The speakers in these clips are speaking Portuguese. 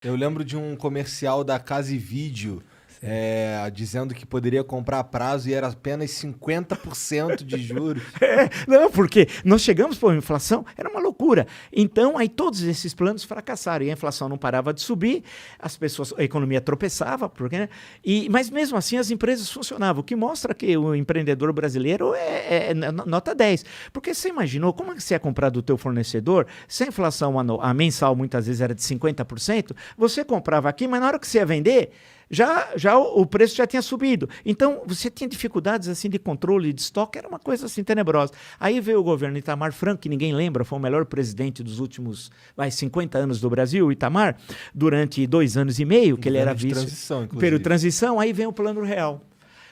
Eu lembro de um comercial da Casa e Vídeo dizendo que poderia comprar a prazo e era apenas 50% de juros. Não, porque nós chegamos para uma inflação, era uma loucura. Então, aí todos esses planos fracassaram. E a inflação não parava de subir, a economia tropeçava, porque, né? Mas mesmo assim as empresas funcionavam, o que mostra que o empreendedor brasileiro é nota 10. Porque você imaginou como é que você ia comprar do teu fornecedor, se a inflação a mensal muitas vezes era de 50%, você comprava aqui, mas na hora que você ia vender, já o preço já tinha subido. Então, você tinha dificuldades assim de controle de estoque, era uma coisa assim tenebrosa. Aí veio o governo Itamar Franco, que ninguém lembra, foi o melhor presidente dos últimos 50 anos do Brasil, o Itamar, durante 2 anos e meio, que ele era vice. Transição, inclusive. Período de transição, aí vem o Plano Real.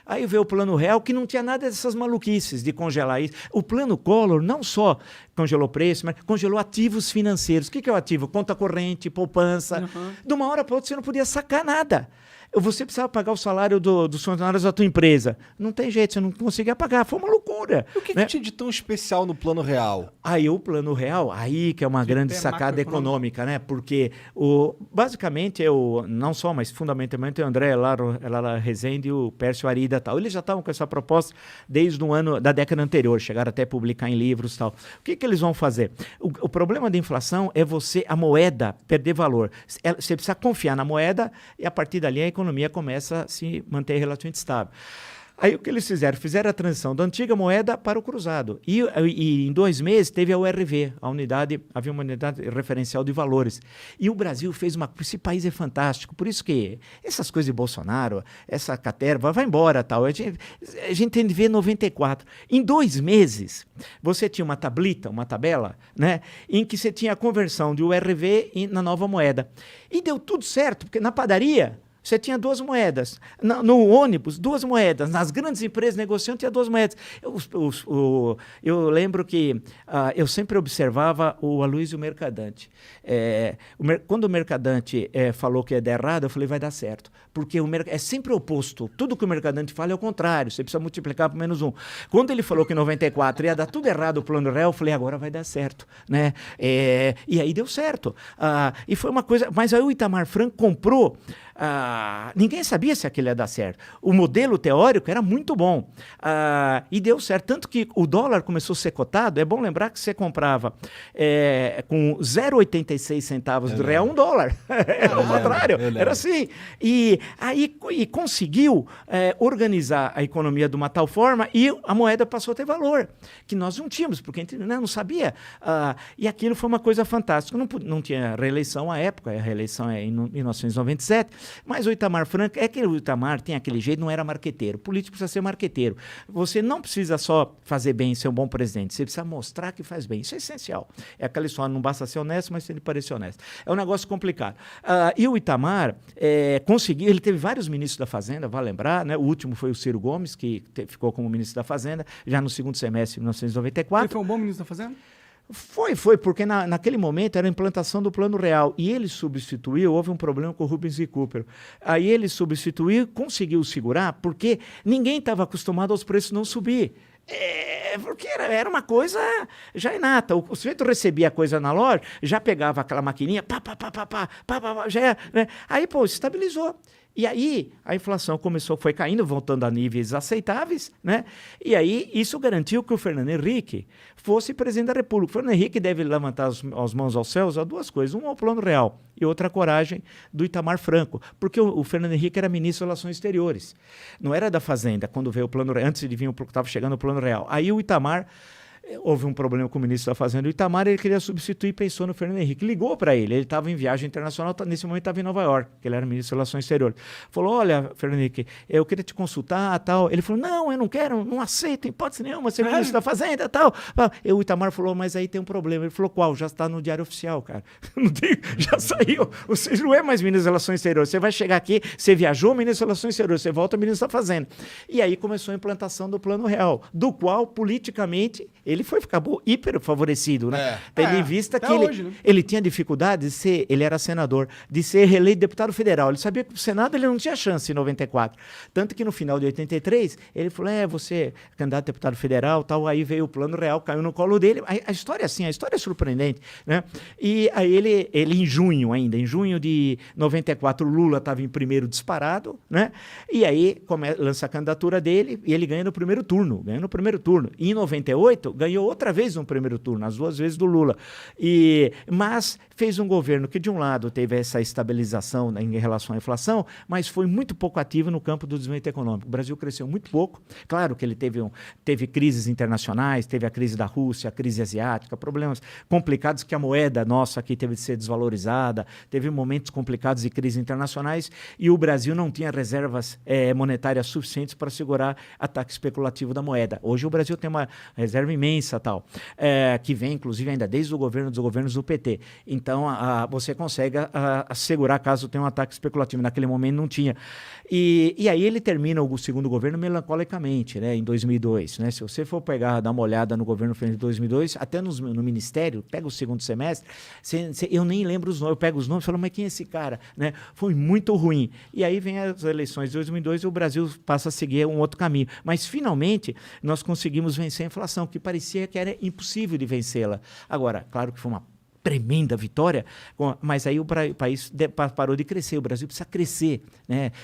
Aí veio o Plano Real, que não tinha nada dessas maluquices de congelar isso. O Plano Collor não só congelou preço, mas congelou ativos financeiros. O que é o ativo? Conta corrente, poupança. Uhum. De uma hora para outra você não podia sacar nada. Você precisava pagar o salário dos funcionários da tua empresa. Não tem jeito, você não conseguia pagar. Foi uma loucura. E o que tinha de tão especial no Plano Real? Aí o Plano Real, aí que é uma grande sacada econômica, né? Porque basicamente não só, mas fundamentalmente o André Lara Rezende e o Pércio Arida e tal. Eles já estavam com essa proposta desde o ano da década anterior, chegaram até a publicar em livros e tal. O que eles vão fazer? O problema da inflação é a moeda perder valor. Você precisa confiar na moeda e a partir dali a economia começa a se manter relativamente estável. Aí o que eles fizeram? Fizeram a transição da antiga moeda para o cruzado. E em 2 meses teve a URV, havia uma unidade referencial de valores. E o Brasil fez esse país é fantástico, por isso que essas coisas de Bolsonaro, essa caterva, vai embora, tal. A gente tem de ver 94. Em 2 meses, você tinha uma tabela, né, em que você tinha a conversão de URV na nova moeda. E deu tudo certo, porque na padaria você tinha 2 moedas. No ônibus, 2 moedas. Nas grandes empresas negociando, tinha 2 moedas. Eu lembro que eu sempre observava o Aloysio Mercadante. Quando o Mercadante falou que ia dar errado, eu falei, vai dar certo. Porque é sempre o oposto. Tudo que o Mercadante fala é o contrário. Você precisa multiplicar por -1. Quando ele falou que em 94 ia dar tudo errado o Plano Real, eu falei, agora vai dar certo. Né? E aí deu certo. E foi uma coisa... Mas aí o Itamar Franco comprou... ninguém sabia se aquilo ia dar certo. O modelo teórico era muito bom. E deu certo. Tanto que o dólar começou a ser cotado. É bom lembrar que você comprava com 0,86 centavos do real $1. Era o contrário. Era assim. E conseguiu organizar a economia de uma tal forma e a moeda passou a ter valor, que nós não tínhamos, porque a gente não sabia. E aquilo foi uma coisa fantástica. Não tinha reeleição à época, a reeleição é em 1997, mas o Itamar Franco, que o Itamar tem aquele jeito, não era marqueteiro. O político precisa ser marqueteiro. Você não precisa só fazer bem, ser um bom presidente, você precisa mostrar que faz bem. Isso é essencial. É aquela história, não basta ser honesto, mas se ele parecer honesto. É um negócio complicado. E o Itamar conseguiu, ele teve vários ministros da Fazenda, vale lembrar, né? O último foi o Ciro Gomes, que ficou como ministro da Fazenda, já no segundo semestre de 1994. Ele foi um bom ministro da Fazenda? Foi, porque naquele momento era a implantação do Plano Real. E ele substituiu, houve um problema com o Rubens Recupero. Aí ele substituiu, conseguiu segurar, porque ninguém estava acostumado aos preços não subir. Porque era uma coisa já inata. O sujeito recebia a coisa na loja, já pegava aquela maquininha, já né? Aí, estabilizou. E aí a inflação foi caindo, voltando a níveis aceitáveis, né? E aí isso garantiu que o Fernando Henrique fosse presidente da República. O Fernando Henrique deve levantar as mãos aos céus a 2 coisas. Um ao Plano Real e outra a coragem do Itamar Franco. Porque o Fernando Henrique era ministro das Relações Exteriores. Não era da Fazenda, quando veio o Plano Real, antes de vir, estava chegando o Plano Real. Aí o Itamar... Houve um problema com o ministro da Fazenda, o Itamar, ele queria substituir, pensou no Fernando Henrique. Ligou para ele estava em viagem internacional, nesse momento estava em Nova York, que ele era ministro das Relações Exteriores. Falou, olha, Fernando Henrique, eu queria te consultar, tal. Ele falou, não, eu não quero, não aceito, em hipótese nenhuma, ser ministro da Fazenda, tal. E o Itamar falou, mas aí tem um problema. Ele falou, qual? Já está no Diário Oficial, cara. Já saiu. Você não é mais ministro das Relações Exteriores. Você vai chegar aqui, você viajou, ministro das Relações Exteriores, você volta ministro da Fazenda. E aí começou a implantação do Plano Real, do qual, politicamente, ele ele acabou hiper favorecido, né? Tendo em vista que hoje, né? ele tinha dificuldade de ser, ele era senador, de ser reeleito deputado federal. Ele sabia que o Senado ele não tinha chance em 94. Tanto que no final de 83, ele falou, você é candidato a deputado federal, tal, aí veio o Plano Real, caiu no colo dele. A história é assim, a história é surpreendente, né? E aí ele em junho de 94, Lula estava em primeiro disparado, né? E aí lança a candidatura dele e ele ganha no primeiro turno. E em 98, ganhou outra vez no primeiro turno, as 2 vezes do Lula. Mas fez um governo que, de um lado, teve essa estabilização em relação à inflação, mas foi muito pouco ativo no campo do desenvolvimento econômico. O Brasil cresceu muito pouco. Claro que ele teve crises internacionais, teve a crise da Rússia, a crise asiática, problemas complicados que a moeda nossa aqui teve de ser desvalorizada, teve momentos complicados de crises internacionais e o Brasil não tinha reservas monetárias suficientes para segurar ataque especulativo da moeda. Hoje o Brasil tem uma reserva imensa, que vem, inclusive, ainda desde o governo dos governos do PT. Então, você consegue assegurar caso tenha um ataque especulativo. Naquele momento não tinha. E aí ele termina o segundo governo melancolicamente, né, em 2002. Né? Se você for dar uma olhada no governo de 2002, até no Ministério, pega o segundo semestre, eu nem lembro os nomes, eu pego os nomes e falo, mas quem é esse cara? Né? Foi muito ruim. E aí vem as eleições de 2002 e o Brasil passa a seguir um outro caminho. Mas, finalmente, nós conseguimos vencer a inflação, que parecia que era impossível de vencê-la. Agora, claro que foi uma tremenda vitória, mas aí o país parou de crescer, o Brasil precisa crescer, né?